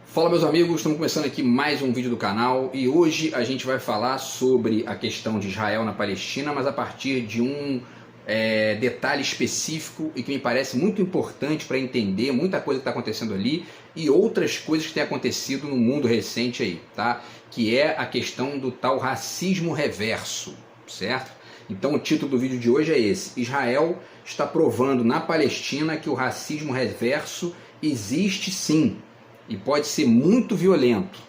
Fala meus amigos, estamos começando aqui mais um vídeo do canal e hoje a gente vai falar sobre a questão de Israel na Palestina, mas a partir de um detalhe específico e que me parece muito importante para entender muita coisa que está acontecendo ali e outras coisas que têm acontecido no mundo recente aí, tá? Que é a questão do tal racismo reverso, certo? Então o título do vídeo de hoje é esse: Israel está provando na Palestina que o racismo reverso existe sim e pode ser muito violento,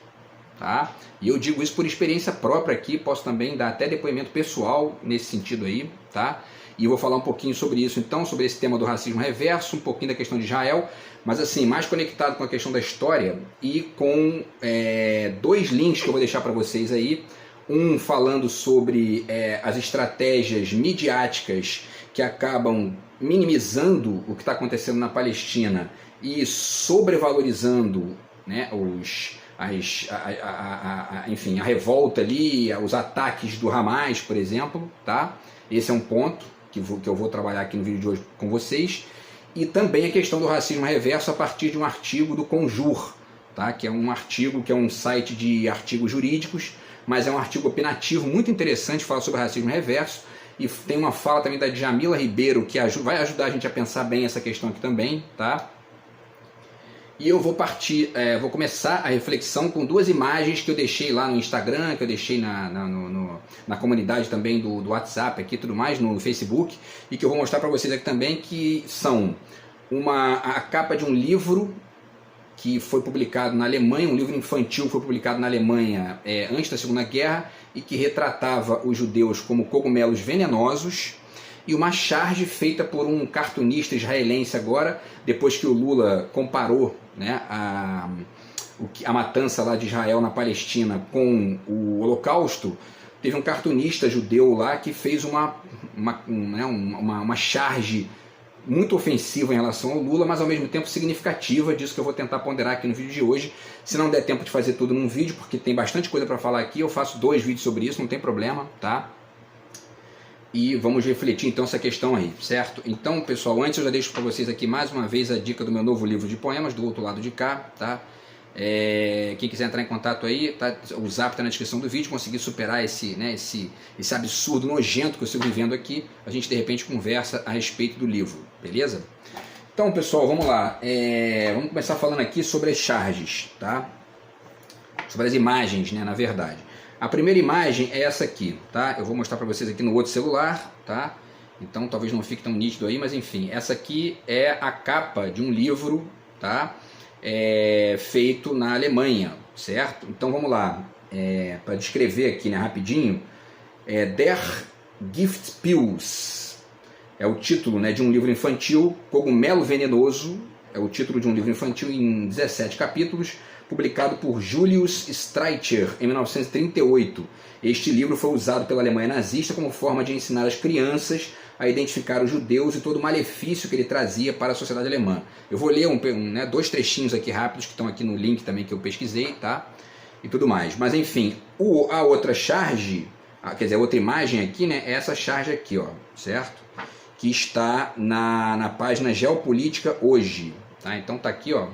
tá? E eu digo isso por experiência própria aqui, posso também dar até depoimento pessoal nesse sentido aí, tá? E eu vou falar um pouquinho sobre isso então, sobre esse tema do racismo reverso, um pouquinho da questão de Israel, mas assim, mais conectado com a questão da história e com dois links que eu vou deixar para vocês aí. Um falando sobre as estratégias midiáticas que acabam minimizando o que está acontecendo na Palestina e sobrevalorizando, né, enfim, a revolta ali, os ataques do Hamas, por exemplo, tá? Esse é um ponto que eu vou trabalhar aqui no vídeo de hoje com vocês. E também a questão do racismo reverso a partir de um artigo do Conjur, tá? Que é um artigo, que é um site de artigos jurídicos, mas é um artigo opinativo muito interessante, fala sobre racismo reverso, e tem uma fala também da Djamila Ribeiro, que vai ajudar a gente a pensar bem essa questão aqui também, tá? E eu vou vou começar a reflexão com duas imagens que eu deixei lá no Instagram, que eu deixei na comunidade também do WhatsApp aqui, tudo mais, no Facebook, e que eu vou mostrar para vocês aqui também, que são a capa de um livro que foi publicado na Alemanha, um livro infantil que foi publicado na Alemanha antes da Segunda Guerra e que retratava os judeus como cogumelos venenosos, e uma charge feita por um cartunista israelense agora, depois que o Lula comparou, né, a matança lá de Israel na Palestina com o Holocausto. Teve um cartunista judeu lá que fez uma charge muito ofensiva em relação ao Lula, mas ao mesmo tempo significativa, disso que eu vou tentar ponderar aqui no vídeo de hoje. Se não der tempo de fazer tudo num vídeo, porque tem bastante coisa para falar aqui, eu faço 2 vídeos sobre isso, não tem problema, tá? E vamos refletir então essa questão aí, certo? Então, pessoal, antes eu já deixo para vocês aqui mais uma vez a dica do meu novo livro de poemas, do outro lado de cá, tá? Quem quiser entrar em contato aí, tá? O Zap está na descrição do vídeo. Conseguir superar esse absurdo nojento que eu estou vivendo aqui, a gente de repente conversa a respeito do livro, beleza? Então, pessoal, vamos lá. Vamos começar falando aqui sobre as charges, tá? Sobre as imagens, né, na verdade. A primeira imagem é essa aqui, tá? Eu vou mostrar para vocês aqui no outro celular, tá? Então talvez não fique tão nítido aí, mas enfim, essa aqui é a capa de um livro, tá? Feito na Alemanha, certo? Então vamos lá, para descrever aqui, né, rapidinho, Der Giftpilz é o título, né, de um livro infantil, Cogumelo Venenoso, é o título de um livro infantil em 17 capítulos, publicado por Julius Streicher em 1938. Este livro foi usado pela Alemanha nazista como forma de ensinar as crianças a identificar os judeus e todo o malefício que ele trazia para a sociedade alemã. Eu vou ler 2 trechinhos aqui rápidos que estão aqui no link também que eu pesquisei, tá? E tudo mais. Mas enfim, a outra charge, quer dizer, a outra imagem aqui, né, é essa charge aqui, ó, certo? Que está na página Geopolítica Hoje, tá? Então tá aqui, ó,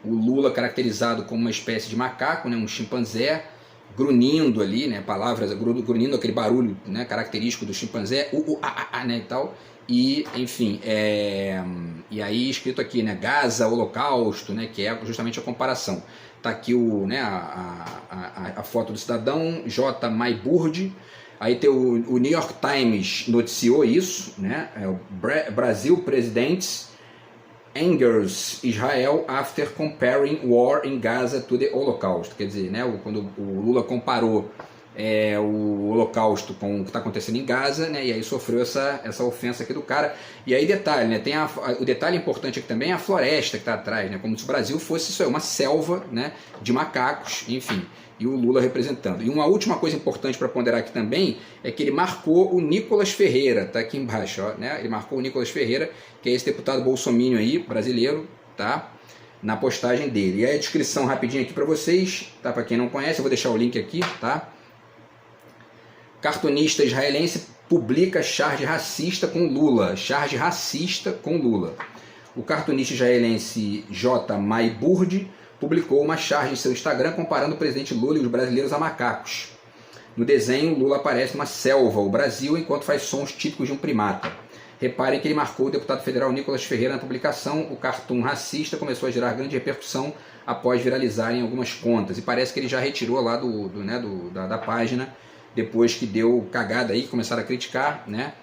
o Lula caracterizado como uma espécie de macaco, né, um chimpanzé, grunhindo ali, né, grunhindo aquele barulho, né, característico do chimpanzé, né, e tal, e enfim, e aí escrito aqui, né, Gaza, Holocausto, né, que é justamente a comparação. Tá aqui a foto do cidadão J. Maiburd. Aí tem o New York Times noticiou isso, né, o Brasil Presidents angers Israel after comparing war in Gaza to the Holocaust. Quer dizer, né, quando o Lula comparou o Holocausto com o que está acontecendo em Gaza, né, e aí sofreu essa ofensa aqui do cara. E aí detalhe, né, tem o detalhe importante aqui também é a floresta que está atrás, né, como se o Brasil fosse isso aí, uma selva, né, de macacos, enfim, e o Lula representando. E uma última coisa importante para ponderar aqui também é que ele marcou o Nicolas Ferreira, tá aqui embaixo, ó, né? Ele marcou o Nicolas Ferreira, que é esse deputado bolsominion aí, brasileiro, tá? Na postagem dele. E aí a descrição rapidinho aqui para vocês, tá? Para quem não conhece, eu vou deixar o link aqui, tá? Cartunista israelense publica charge racista com Lula. Charge racista com Lula. o cartunista israelense J. Maiburd publicou uma charge em seu Instagram comparando o presidente Lula e os brasileiros a macacos. No desenho, Lula aparece numa selva, o Brasil, enquanto faz sons típicos de um primata. Reparem que ele marcou o deputado federal Nicolas Ferreira na publicação. O cartoon racista começou a gerar grande repercussão após viralizar em algumas contas. E parece que ele já retirou lá da página, depois que deu cagada aí, que começaram a criticar, né?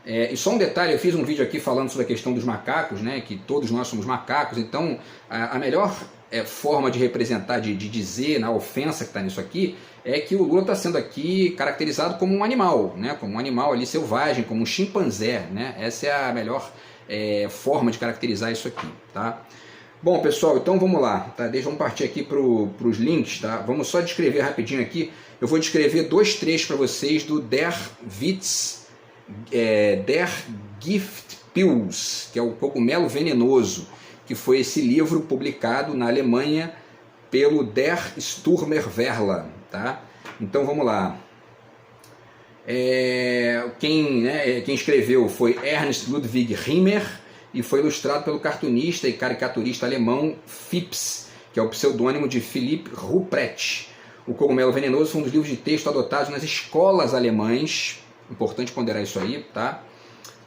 E só um detalhe, eu fiz um vídeo aqui falando sobre a questão dos macacos, né? Que todos nós somos macacos, então a melhor forma de representar, de dizer na ofensa que está nisso aqui, é que o Lula está sendo aqui caracterizado como um animal, né? Como um animal ali selvagem, como um chimpanzé, né? Essa é a melhor forma de caracterizar isso aqui, tá? Bom, pessoal, então vamos lá, tá? Vamos partir aqui para os links, tá? Vamos só descrever rapidinho aqui. Eu vou descrever 2 trechos para vocês do Der Witz, Der Giftpilz, que é o cogumelo venenoso, que foi esse livro publicado na Alemanha pelo Der Sturmer Verla, tá? Então vamos lá. Quem escreveu foi Ernst Ludwig Riemer e foi ilustrado pelo cartunista e caricaturista alemão Phipps, que é o pseudônimo de Philipp Ruprecht. O Cogumelo Venenoso foi um dos livros de texto adotados nas escolas alemãs, importante ponderar isso aí, tá?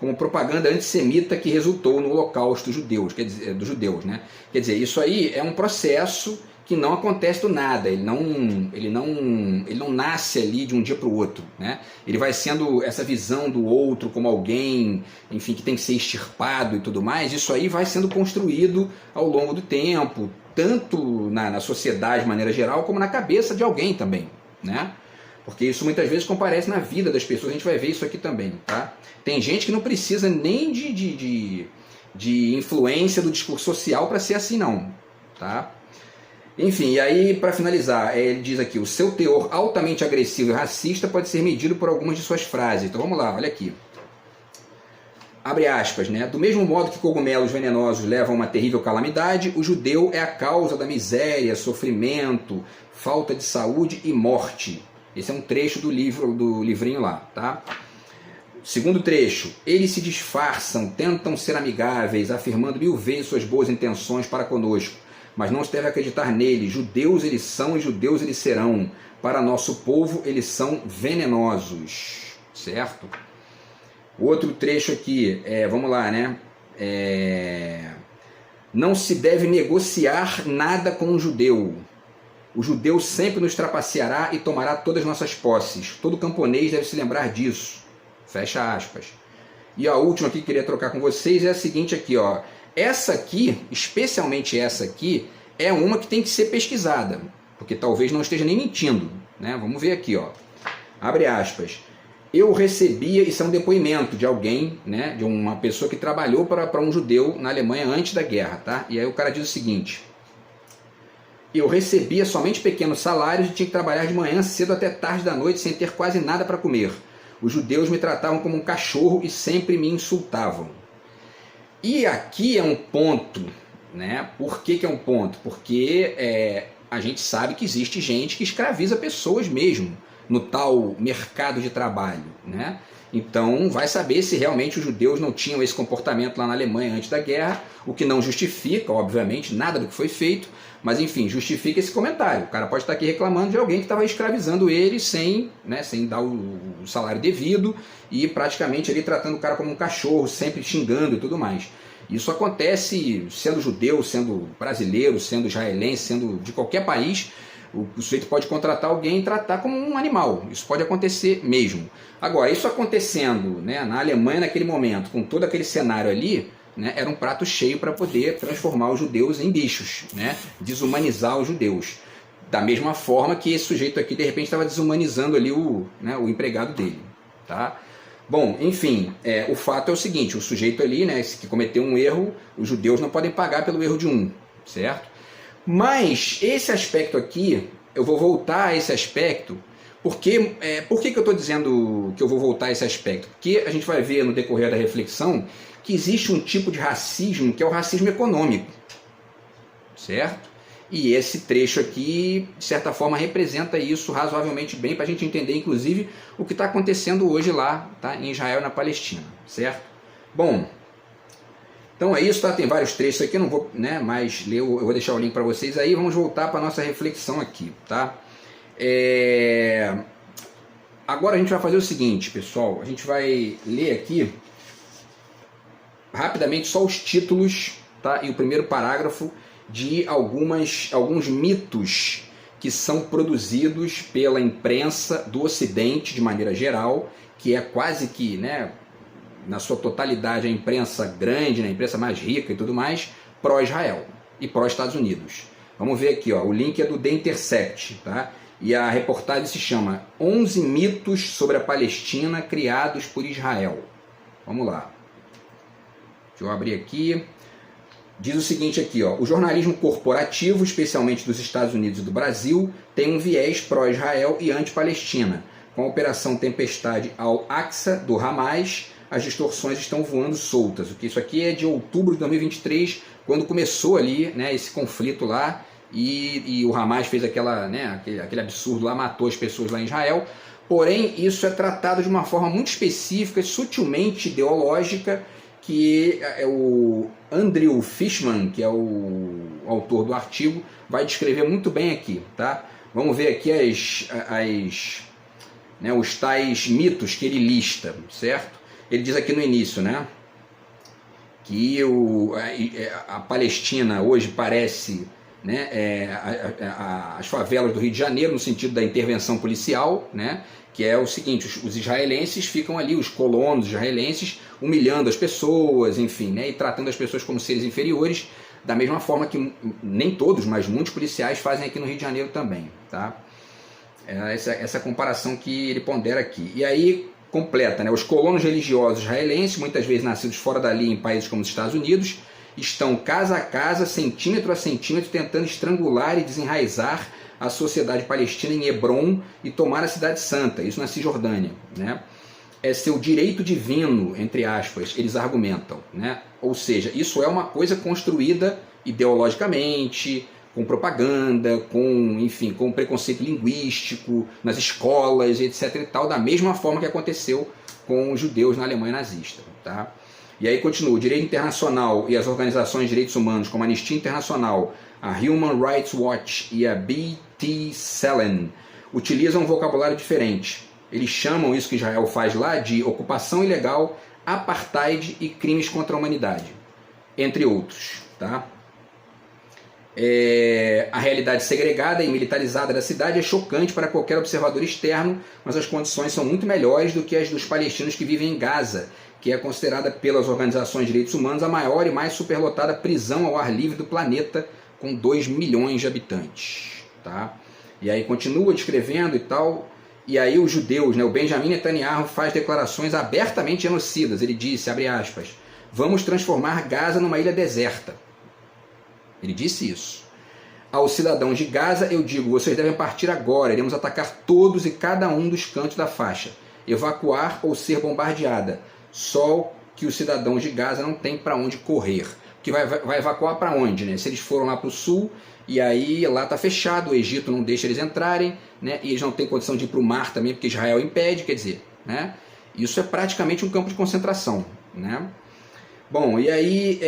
Como propaganda antissemita que resultou no Holocausto dos judeus, né? Quer dizer, isso aí é um processo que não acontece do nada, ele não nasce ali de um dia para o outro, né? Ele vai sendo essa visão do outro como alguém, enfim, que tem que ser extirpado e tudo mais. Isso aí vai sendo construído ao longo do tempo, tanto na sociedade de maneira geral, como na cabeça de alguém também, né? Porque isso muitas vezes comparece na vida das pessoas, a gente vai ver isso aqui também, tá? Tem gente que não precisa nem de influência do discurso social para ser assim não, tá? Enfim, e aí para finalizar, ele diz aqui, o seu teor altamente agressivo e racista pode ser medido por algumas de suas frases. Então vamos lá, olha aqui. Abre aspas, né? Do mesmo modo que cogumelos venenosos levam a uma terrível calamidade, o judeu é a causa da miséria, sofrimento, falta de saúde e morte. Esse é um trecho do livrinho lá, tá? Segundo trecho, eles se disfarçam, tentam ser amigáveis, afirmando 1000 vezes suas boas intenções para conosco, mas não se deve acreditar neles. Judeus eles são e judeus eles serão. Para nosso povo eles são venenosos, certo? Outro trecho aqui, vamos lá, né? Não se deve negociar nada com o judeu. O judeu sempre nos trapaceará e tomará todas as nossas posses. Todo camponês deve se lembrar disso. Fecha aspas. E a última aqui que eu queria trocar com vocês é a seguinte aqui, ó. Essa aqui, especialmente essa aqui, é uma que tem que ser pesquisada, porque talvez não esteja nem mentindo, né? Vamos ver aqui, ó. Abre aspas. Eu recebia, isso é um depoimento de alguém, né, de uma pessoa que trabalhou para um judeu na Alemanha antes da guerra, tá? E aí o cara diz o seguinte: eu recebia somente pequenos salários e tinha que trabalhar de manhã cedo até tarde da noite sem ter quase nada para comer. Os judeus me tratavam como um cachorro e sempre me insultavam. E aqui é um ponto, né? Por que é um ponto? Porque a gente sabe que existe gente que escraviza pessoas mesmo no tal mercado de trabalho, né? Então vai saber se realmente os judeus não tinham esse comportamento lá na Alemanha antes da guerra, o que não justifica, obviamente, nada do que foi feito, mas enfim, justifica esse comentário. O cara pode estar aqui reclamando de alguém que estava escravizando ele sem dar o salário devido e praticamente ali tratando o cara como um cachorro, sempre xingando e tudo mais. Isso acontece sendo judeu, sendo brasileiro, sendo israelense, sendo de qualquer país. O sujeito pode contratar alguém e tratar como um animal. Isso pode acontecer mesmo. Agora, isso acontecendo, né, na Alemanha naquele momento, com todo aquele cenário ali, né, era um prato cheio para poder transformar os judeus em bichos, né, desumanizar os judeus. Da mesma forma que esse sujeito aqui, de repente, estava desumanizando ali o empregado dele. Tá? Bom, enfim, o fato é o seguinte, o sujeito ali, né, que cometeu um erro, os judeus não podem pagar pelo erro de um, certo? Mas esse aspecto aqui, eu vou voltar a esse aspecto, porque, por que eu estou dizendo que eu vou voltar a esse aspecto? Porque a gente vai ver no decorrer da reflexão que existe um tipo de racismo que é o racismo econômico, certo? E esse trecho aqui, de certa forma, representa isso razoavelmente bem para a gente entender, inclusive, o que está acontecendo hoje lá, tá, em Israel e na Palestina, certo? Bom, Então é isso, tá? Tem vários trechos aqui, não vou, né, mais ler, eu vou deixar o link para vocês aí. Vamos voltar para a nossa reflexão aqui, tá? Agora a gente vai fazer o seguinte, pessoal, a gente vai ler aqui rapidamente só os títulos, tá? E o primeiro parágrafo de alguns mitos que são produzidos pela imprensa do Ocidente de maneira geral, que é quase que, né, na sua totalidade, a imprensa grande, né, a imprensa mais rica e tudo mais, pró-Israel e pró-Estados Unidos. Vamos ver aqui, ó, o link é do The Intercept, tá? E a reportagem se chama 11 mitos sobre a Palestina criados por Israel. Vamos lá. Deixa eu abrir aqui. Diz o seguinte aqui, ó, o jornalismo corporativo, especialmente dos Estados Unidos e do Brasil, tem um viés pró-Israel e anti-Palestina. Com a Operação Tempestade Al-Aqsa do Hamas, as distorções estão voando soltas. Isso aqui é de outubro de 2023, quando começou ali, né, esse conflito lá, e o Hamas fez aquele absurdo lá, matou as pessoas lá em Israel. Porém, isso é tratado de uma forma muito específica, sutilmente ideológica, que é o Andrew Fishman, que é o autor do artigo, vai descrever muito bem aqui, tá? Vamos ver aqui os tais mitos que ele lista, certo? Ele diz aqui no início, né, que a Palestina hoje parece, né, as favelas do Rio de Janeiro, no sentido da intervenção policial, né, que é o seguinte, os israelenses ficam ali, os colonos israelenses, humilhando as pessoas, enfim, né, e tratando as pessoas como seres inferiores, da mesma forma que nem todos, mas muitos policiais fazem aqui no Rio de Janeiro também, tá? Essa comparação que ele pondera aqui. E aí completa, né, os colonos religiosos israelenses, muitas vezes nascidos fora dali em países como os Estados Unidos, estão casa a casa, centímetro a centímetro, tentando estrangular e desenraizar a sociedade palestina em Hebron e tomar a cidade santa, isso na Cisjordânia, né? É seu direito divino, entre aspas, eles argumentam, né? Ou seja, isso é uma coisa construída ideologicamente, com propaganda, com preconceito linguístico, nas escolas, etc. e tal, da mesma forma que aconteceu com os judeus na Alemanha nazista, tá? E aí continua, o direito internacional e as organizações de direitos humanos, como a Anistia Internacional, a Human Rights Watch e a B.T. Selen, utilizam um vocabulário diferente. Eles chamam isso que Israel faz lá de ocupação ilegal, apartheid e crimes contra a humanidade, entre outros, tá? A realidade segregada e militarizada da cidade é chocante para qualquer observador externo, mas as condições são muito melhores do que as dos palestinos que vivem em Gaza, que é considerada pelas organizações de direitos humanos a maior e mais superlotada prisão ao ar livre do planeta, com 2 milhões de habitantes. Tá? E aí continua descrevendo e tal, e aí os judeus, né, o Benjamin Netanyahu faz declarações abertamente genocidas. Ele disse, abre aspas, vamos transformar Gaza numa ilha deserta. Ele disse isso. Aos cidadãos de Gaza eu digo, vocês devem partir agora, iremos atacar todos e cada um dos cantos da faixa, evacuar ou ser bombardeada, só que os cidadãos de Gaza não têm para onde correr. Que vai evacuar para onde, né? Se eles foram lá para o sul, e aí lá está fechado, o Egito não deixa eles entrarem, né? E eles não têm condição de ir para o mar também, porque Israel impede, quer dizer, né? Isso é praticamente um campo de concentração, né? Bom, e aí,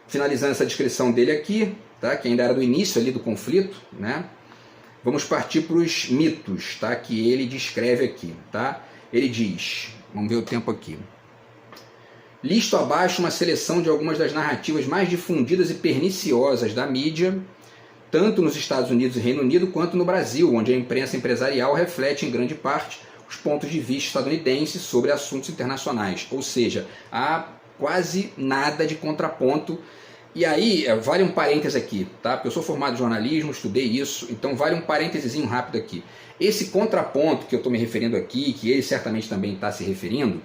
finalizando essa descrição dele aqui, tá? Que ainda era do início ali do conflito, né? Vamos partir para os mitos, tá? Que ele descreve aqui, tá? Ele diz, vamos ver o tempo aqui. Listo abaixo uma seleção de algumas das narrativas mais difundidas e perniciosas da mídia, tanto nos Estados Unidos e Reino Unido, quanto no Brasil, onde a imprensa empresarial reflete em grande parte os pontos de vista estadunidenses sobre assuntos internacionais. Ou seja, há quase nada de contraponto. E aí, vale um parêntese aqui, tá? Porque eu sou formado em jornalismo, estudei isso, então vale um parêntesezinho rápido aqui. Esse contraponto que eu estou me referindo aqui, que ele certamente também está se referindo,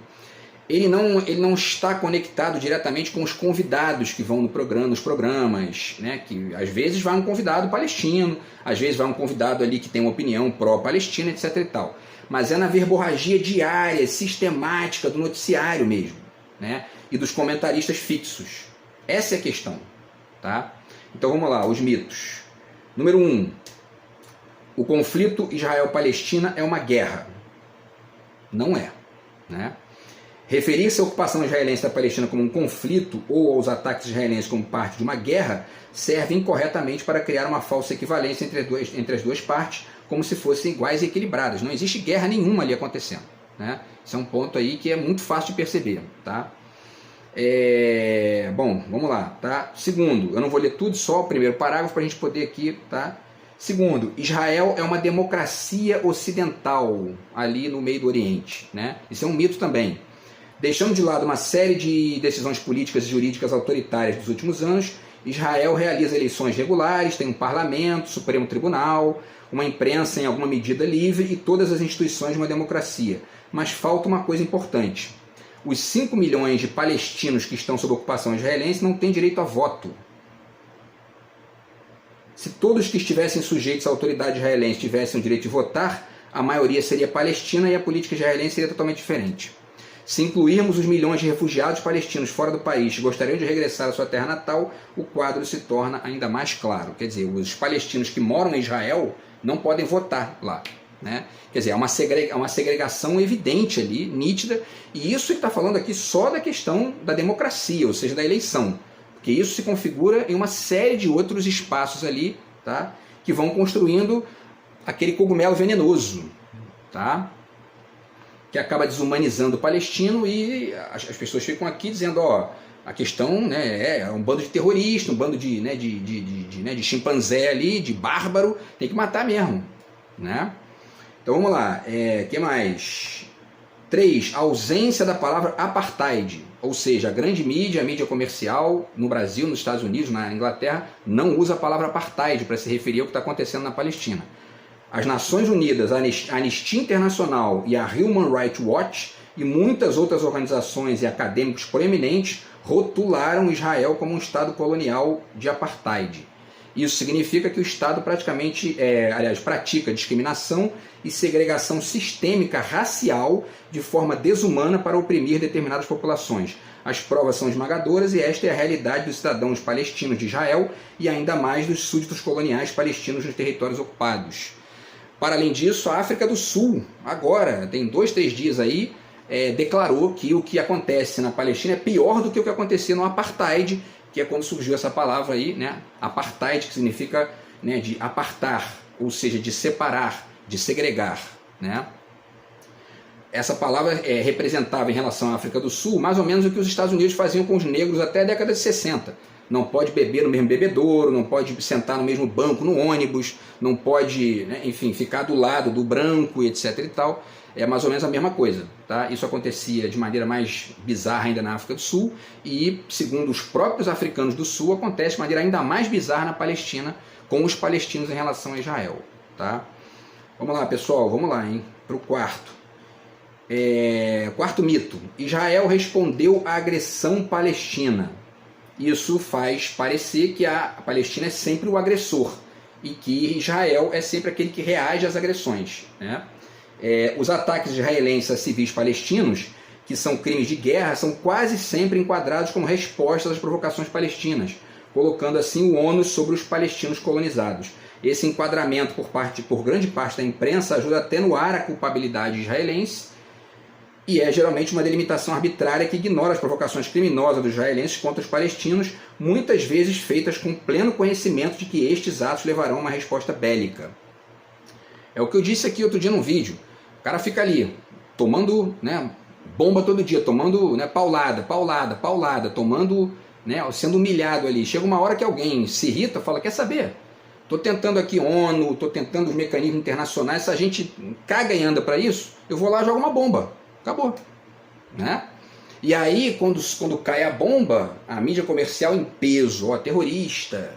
ele não está conectado diretamente com os convidados que vão no programa, nos programas, né? Que às vezes vai um convidado palestino, às vezes vai um convidado ali que tem uma opinião pró-palestina, etc. e tal. Mas é na verborragia diária, sistemática do noticiário mesmo, né? E dos comentaristas fixos. Essa é a questão, tá? Então vamos lá, os mitos. Número 1. O conflito Israel-Palestina é uma guerra. Não é, né? Referir-se à ocupação israelense da Palestina como um conflito ou aos ataques israelenses como parte de uma guerra serve incorretamente para criar uma falsa equivalência entre as duas partes, como se fossem iguais e equilibradas. Não existe guerra nenhuma ali acontecendo, né? Isso é um ponto aí que é muito fácil de perceber, tá? Bom, vamos lá, tá? Segundo, eu não vou ler tudo, só o primeiro parágrafo para a gente poder aqui, tá? Segundo, Israel é uma democracia ocidental ali no meio do Oriente, né? Isso é um mito também. Deixando de lado uma série de decisões políticas e jurídicas autoritárias dos últimos anos, Israel realiza eleições regulares, tem um parlamento, Supremo Tribunal, uma imprensa em alguma medida livre e todas as instituições de uma democracia. Mas falta uma coisa importante. Os 5 milhões de palestinos que estão sob ocupação israelense não têm direito a voto. Se todos que estivessem sujeitos à autoridade israelense tivessem o direito de votar, a maioria seria palestina e a política israelense seria totalmente diferente. Se incluirmos os milhões de refugiados palestinos fora do país que gostariam de regressar à sua terra natal, o quadro se torna ainda mais claro. Quer dizer, os palestinos que moram em Israel não podem votar lá, né? Quer dizer, é uma segregação evidente ali, nítida, e isso está falando aqui só da questão da democracia, ou seja, da eleição, porque isso se configura em uma série de outros espaços ali, tá? Que vão construindo aquele cogumelo venenoso, tá? Que acaba desumanizando o palestino e as pessoas ficam aqui dizendo, ó, a questão, né, é um bando de terroristas, um bando de, né, de chimpanzé ali, de bárbaro, tem que matar mesmo, né? Então vamos lá, que mais? 3. Ausência da palavra apartheid, ou seja, a grande mídia, a mídia comercial, no Brasil, nos Estados Unidos, na Inglaterra, não usa a palavra apartheid para se referir ao que está acontecendo na Palestina. As Nações Unidas, a Anistia Internacional e a Human Rights Watch e muitas outras organizações e acadêmicos proeminentes rotularam Israel como um Estado colonial de apartheid. Isso significa que o Estado pratica discriminação e segregação sistêmica racial de forma desumana para oprimir determinadas populações. As provas são esmagadoras e esta é a realidade dos cidadãos palestinos de Israel e ainda mais dos súditos coloniais palestinos nos territórios ocupados. Para além disso, a África do Sul, agora, tem 2, 3 dias aí, declarou que o que acontece na Palestina é pior do que o que acontecia no Apartheid, que é quando surgiu essa palavra aí, né? Apartheid, que significa, né, de apartar, ou seja, de separar, de segregar, né? Essa palavra representava em relação à África do Sul mais ou menos o que os Estados Unidos faziam com os negros até a década de 60. Não pode beber no mesmo bebedouro, não pode sentar no mesmo banco no ônibus, não pode, né, enfim, ficar do lado do branco, etc. e tal. É mais ou menos a mesma coisa, tá? Isso acontecia de maneira mais bizarra ainda na África do Sul e, segundo os próprios africanos do Sul, acontece de maneira ainda mais bizarra na Palestina, com os palestinos em relação a Israel, tá? Vamos lá, pessoal, vamos lá, hein? Para o quarto. Quarto mito. Israel respondeu à agressão palestina. Isso faz parecer que a Palestina é sempre o agressor e que Israel é sempre aquele que reage às agressões, né? Os ataques israelenses a civis palestinos, que são crimes de guerra, são quase sempre enquadrados como respostas às provocações palestinas, colocando assim o ônus sobre os palestinos colonizados. Esse enquadramento por grande parte da imprensa ajuda a atenuar a culpabilidade israelense e é geralmente uma delimitação arbitrária que ignora as provocações criminosas dos israelenses contra os palestinos, muitas vezes feitas com pleno conhecimento de que estes atos levarão a uma resposta bélica. É o que eu disse aqui outro dia num vídeo. O cara fica ali, tomando, né, bomba todo dia, tomando, né, paulada, tomando, né, sendo humilhado ali. Chega uma hora que alguém se irrita, fala, quer saber? Estou tentando aqui ONU, estou tentando os mecanismos internacionais, se a gente caga e anda para isso, eu vou lá e jogo uma bomba. Acabou, né? E aí, quando cai a bomba, a mídia comercial em peso, ó, terrorista,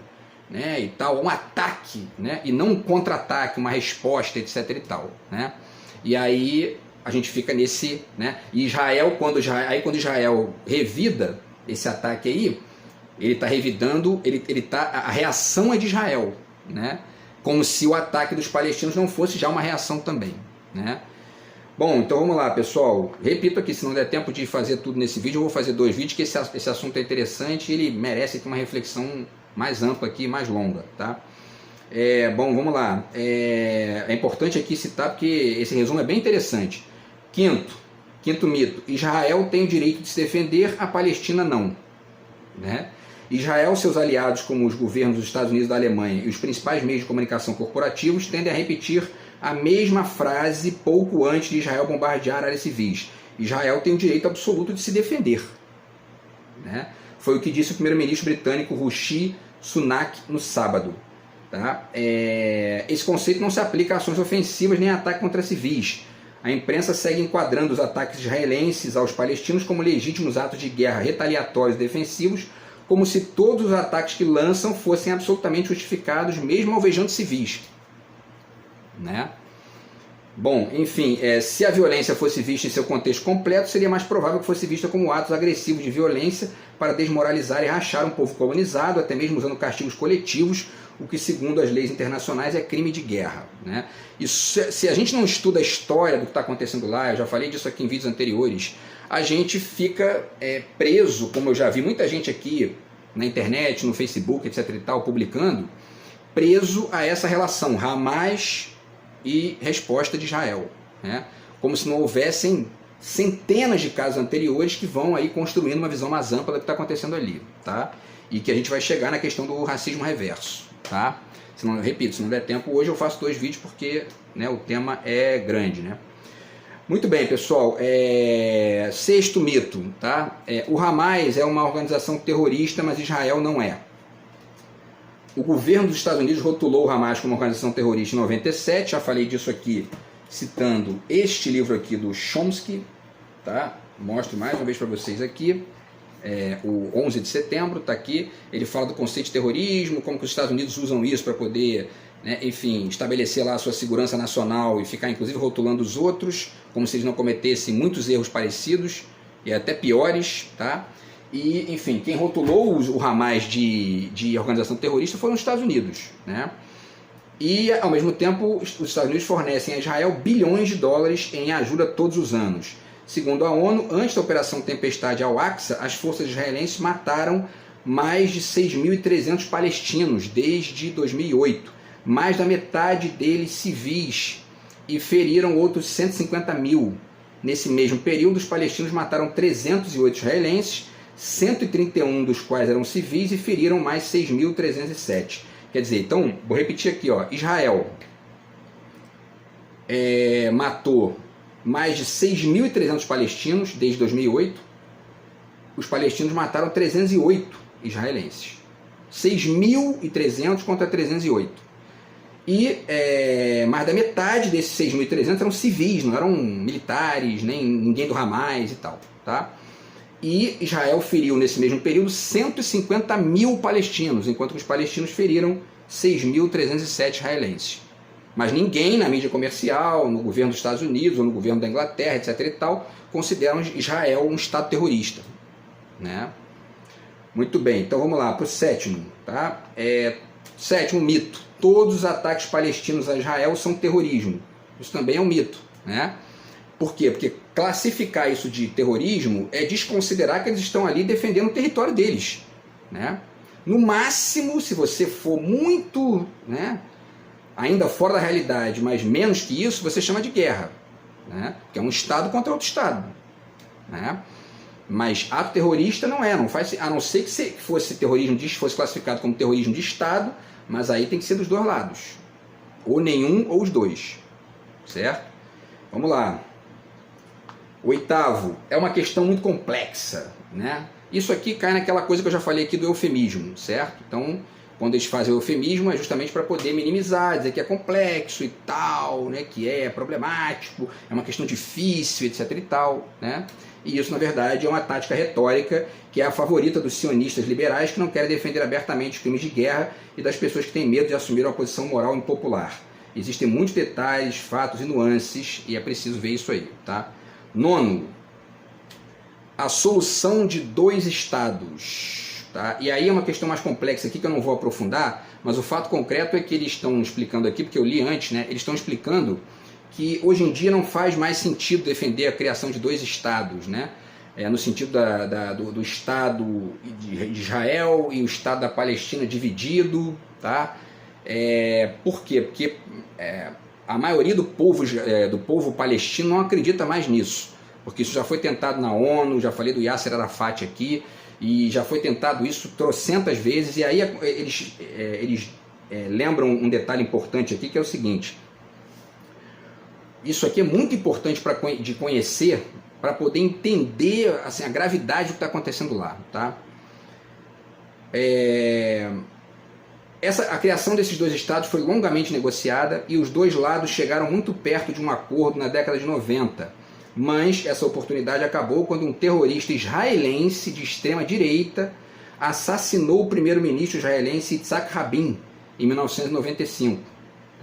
né, e tal, um ataque, né, e não um contra-ataque, uma resposta, etc. e tal, né? E aí a gente fica nesse, né? E Israel, quando Israel revida esse ataque aí, ele está revidando, a reação é de Israel, né? Como se o ataque dos palestinos não fosse já uma reação também, né? Bom, então vamos lá, pessoal. Repito aqui, se não der tempo de fazer tudo nesse vídeo, eu vou fazer 2 vídeos, que esse assunto é interessante e ele merece ter uma reflexão mais ampla aqui, mais longa, tá? Bom, vamos lá. É importante aqui citar porque esse resumo é bem interessante. Quinto, Quinto mito, Israel tem o direito de se defender, a Palestina não. Né? Israel, seus aliados como os governos dos Estados Unidos e da Alemanha e os principais meios de comunicação corporativos tendem a repetir a mesma frase pouco antes de Israel bombardear áreas civis. Israel tem o direito absoluto de se defender. Né? Foi o que disse o primeiro-ministro britânico Rishi Sunak no sábado. Tá? Esse conceito não se aplica a ações ofensivas nem a ataques contra civis. A imprensa segue enquadrando os ataques israelenses aos palestinos como legítimos atos de guerra retaliatórios e defensivos, como se todos os ataques que lançam fossem absolutamente justificados, mesmo alvejando civis. Né? Bom, enfim, se a violência fosse vista em seu contexto completo, seria mais provável que fosse vista como atos agressivos de violência para desmoralizar e rachar um povo colonizado, até mesmo usando castigos coletivos, o que, segundo as leis internacionais, é crime de guerra. Né? E se a gente não estuda a história do que está acontecendo lá, eu já falei disso aqui em vídeos anteriores, a gente fica preso, como eu já vi muita gente aqui na internet, no Facebook, etc. e tal, publicando, preso a essa relação Hamas e resposta de Israel. Né? Como se não houvessem centenas de casos anteriores que vão aí construindo uma visão mais ampla do que está acontecendo ali. Tá? E que a gente vai chegar na questão do racismo reverso. Tá? Se não, repito, se não der tempo, hoje eu faço 2 vídeos porque, né, o tema é grande. Né? Muito bem, pessoal. Sexto mito. Tá? O Hamas é uma organização terrorista, mas Israel não é. O governo dos Estados Unidos rotulou o Hamas como uma organização terrorista em 97, já falei disso aqui, citando este livro aqui do Chomsky, tá? Mostro mais uma vez para vocês aqui, o 11 de setembro, está aqui, ele fala do conceito de terrorismo, como que os Estados Unidos usam isso para poder, né, enfim, estabelecer lá a sua segurança nacional e ficar inclusive rotulando os outros, como se eles não cometessem muitos erros parecidos, e até piores, tá? E, enfim, quem rotulou o Hamas de organização terrorista foram os Estados Unidos. Né? E, ao mesmo tempo, os Estados Unidos fornecem a Israel bilhões de dólares em ajuda todos os anos. Segundo a ONU, antes da Operação Tempestade Al-Aqsa, as forças israelenses mataram mais de 6.300 palestinos desde 2008. Mais da metade deles civis e feriram outros 150 mil. Nesse mesmo período, os palestinos mataram 308 israelenses, 131 dos quais eram civis e feriram mais 6.307. Quer dizer, então, vou repetir aqui, ó, Israel matou mais de 6.300 palestinos desde 2008, os palestinos mataram 308 israelenses. 6.300 contra 308. E mais da metade desses 6.300 eram civis, não eram militares, nem ninguém do Hamas e tal, tá? E Israel feriu nesse mesmo período 150 mil palestinos, enquanto que os palestinos feriram 6.307 israelenses. Mas ninguém na mídia comercial, no governo dos Estados Unidos ou no governo da Inglaterra, etc. e tal, consideram Israel um estado terrorista. Né? Muito bem, então vamos lá para o sétimo. Tá? Sétimo mito. Todos os ataques palestinos a Israel são terrorismo. Isso também é um mito. Né? Por quê? Porque classificar isso de terrorismo é desconsiderar que eles estão ali defendendo o território deles. Né? No máximo, se você for muito, né, ainda fora da realidade, mas menos que isso, você chama de guerra. Né? Que é um Estado contra outro Estado. Né? Mas ato terrorista não faz, a não ser que fosse terrorismo, fosse classificado como terrorismo de Estado, mas aí tem que ser dos dois lados. Ou nenhum ou os dois. Certo? Vamos lá. Oitavo, é uma questão muito complexa, né? Isso aqui cai naquela coisa que eu já falei aqui do eufemismo, certo? Então, quando eles fazem o eufemismo é justamente para poder minimizar, dizer que é complexo e tal, né? Que é problemático, é uma questão difícil, etc e tal, né? E isso, na verdade, é uma tática retórica que é a favorita dos sionistas liberais que não querem defender abertamente os crimes de guerra e das pessoas que têm medo de assumir uma posição moral impopular. Existem muitos detalhes, fatos e nuances e é preciso ver isso aí, tá? Nono, a solução de 2 estados. Tá? E aí é uma questão mais complexa aqui que eu não vou aprofundar, mas o fato concreto é que eles estão explicando aqui, porque eu li antes, né? Eles estão explicando que hoje em dia não faz mais sentido defender a criação de 2 estados, né? No sentido do Estado de Israel e o Estado da Palestina dividido. Tá? Por quê? Porque a maioria do povo palestino não acredita mais nisso. porque isso já foi tentado na ONU, já falei do Yasser Arafat aqui, e já foi tentado isso trocentas vezes, e aí eles lembram um detalhe importante aqui, que é o seguinte: isso aqui é muito importante de conhecer, para poder entender assim, a gravidade do que está acontecendo lá. Tá? A criação desses dois estados foi longamente negociada e os dois lados chegaram muito perto de um acordo na década de 90. Mas essa oportunidade acabou quando um terrorista israelense de extrema direita assassinou o primeiro-ministro israelense Yitzhak Rabin em 1995.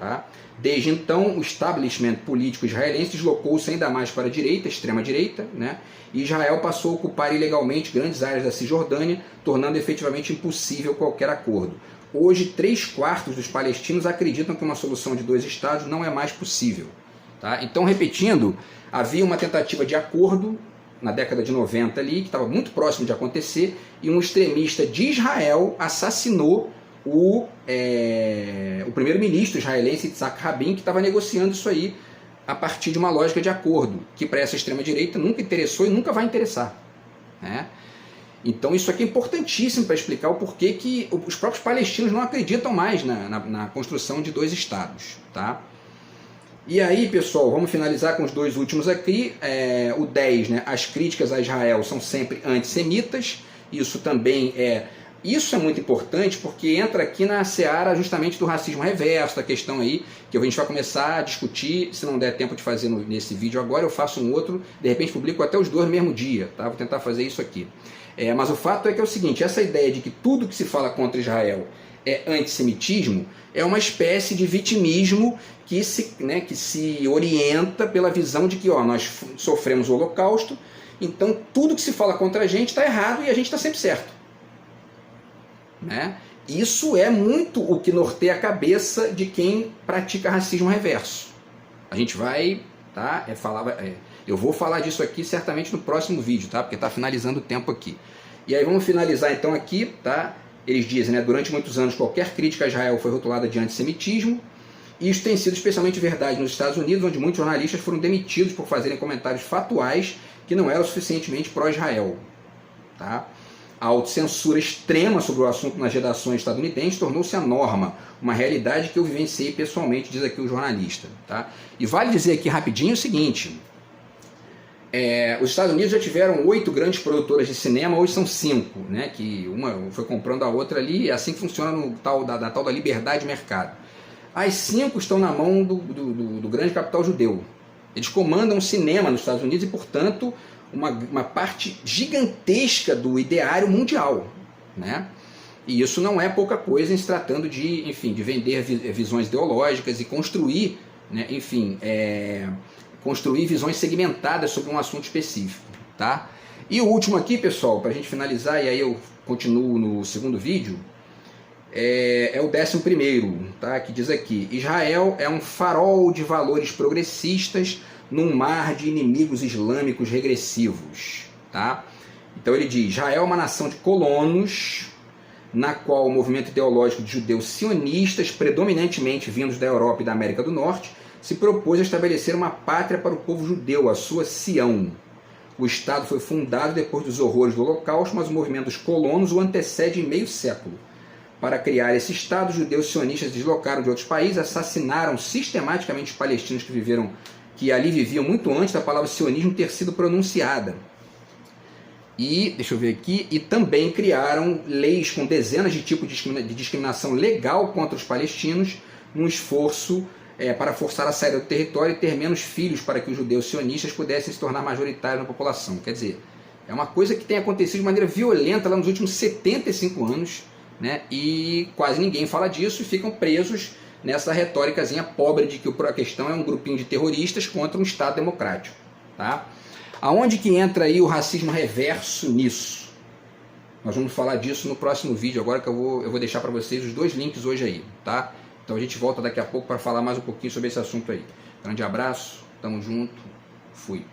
Tá? Desde então, o establishment político israelense deslocou-se ainda mais para a direita, extrema-direita, né? E Israel passou a ocupar ilegalmente grandes áreas da Cisjordânia, tornando efetivamente impossível qualquer acordo. Hoje, 3/4 dos palestinos acreditam que uma solução de dois estados não é mais possível. Tá? Então, repetindo, havia uma tentativa de acordo na década de 90 ali, que estava muito próximo de acontecer, e um extremista de Israel assassinou o primeiro-ministro israelense Yitzhak Rabin, que estava negociando isso aí a partir de uma lógica de acordo, que para essa extrema-direita nunca interessou e nunca vai interessar. Né? Então isso aqui é importantíssimo para explicar o porquê que os próprios palestinos não acreditam mais na construção de dois estados. Tá? E aí, pessoal, vamos finalizar com os dois últimos aqui. O 10, né? As críticas a Israel são sempre antissemitas. Isso também Isso é muito importante porque entra aqui na seara justamente do racismo reverso, da questão aí que a gente vai começar a discutir. Se não der tempo de fazer nesse vídeo agora, eu faço um outro, de repente publico até os dois no mesmo dia, tá? Vou tentar fazer isso aqui. Mas o fato é que é o seguinte: essa ideia de que tudo que se fala contra Israel é antissemitismo é uma espécie de vitimismo que se orienta pela visão de que nós sofremos o Holocausto, então tudo que se fala contra a gente está errado e a gente está sempre certo. Né? Isso é muito o que norteia a cabeça de quem pratica racismo reverso. A gente vai, tá? Eu vou falar disso aqui certamente no próximo vídeo, tá? Porque está finalizando o tempo aqui. E aí vamos finalizar então aqui, tá? Eles dizem, né? Durante muitos anos qualquer crítica a Israel foi rotulada de antissemitismo. E isso tem sido especialmente verdade nos Estados Unidos, onde muitos jornalistas foram demitidos por fazerem comentários fatuais que não eram suficientemente pró-Israel. Tá? A autocensura extrema sobre o assunto nas redações estadunidenses tornou-se a norma, uma realidade que eu vivenciei pessoalmente, diz aqui o jornalista. Tá? E vale dizer aqui rapidinho o seguinte: os Estados Unidos já tiveram 8 grandes produtoras de cinema, hoje são 5, né? Que uma foi comprando a outra ali, é assim que funciona no tal da liberdade de mercado. As 5 estão na mão do grande capital judeu. Eles comandam o cinema nos Estados Unidos e, portanto, uma parte gigantesca do ideário mundial. Né? E isso não é pouca coisa em se tratando de vender visões ideológicas e construir, né, construir visões segmentadas sobre um assunto específico. Tá? E o último aqui, pessoal, para a gente finalizar, e aí eu continuo no segundo vídeo, é o 11º, tá? Que diz aqui: Israel é um farol de valores progressistas num mar de inimigos islâmicos regressivos. Tá? Então ele diz: Israel é uma nação de colonos, na qual o movimento ideológico de judeus sionistas, predominantemente vindos da Europa e da América do Norte, se propôs a estabelecer uma pátria para o povo judeu, a sua Sião. O Estado foi fundado depois dos horrores do Holocausto, mas o movimento dos colonos o antecede em meio século. Para criar esse Estado, os judeus sionistas deslocaram de outros países, assassinaram sistematicamente os palestinos que ali viviam muito antes da palavra sionismo ter sido pronunciada. E, deixa eu ver aqui, e também criaram leis com dezenas de tipos de discriminação legal contra os palestinos, num esforço para forçar a saída do território e ter menos filhos para que os judeus sionistas pudessem se tornar majoritários na população. Quer dizer, é uma coisa que tem acontecido de maneira violenta lá nos últimos 75 anos, né? E quase ninguém fala disso e ficam presos nessa retóricazinha pobre de que a questão é um grupinho de terroristas contra um Estado democrático. Tá? Aonde que entra aí o racismo reverso nisso? Nós vamos falar disso no próximo vídeo, agora que eu vou deixar para vocês os 2 links hoje aí. Tá? Então a gente volta daqui a pouco para falar mais um pouquinho sobre esse assunto aí. Grande abraço, tamo junto, fui.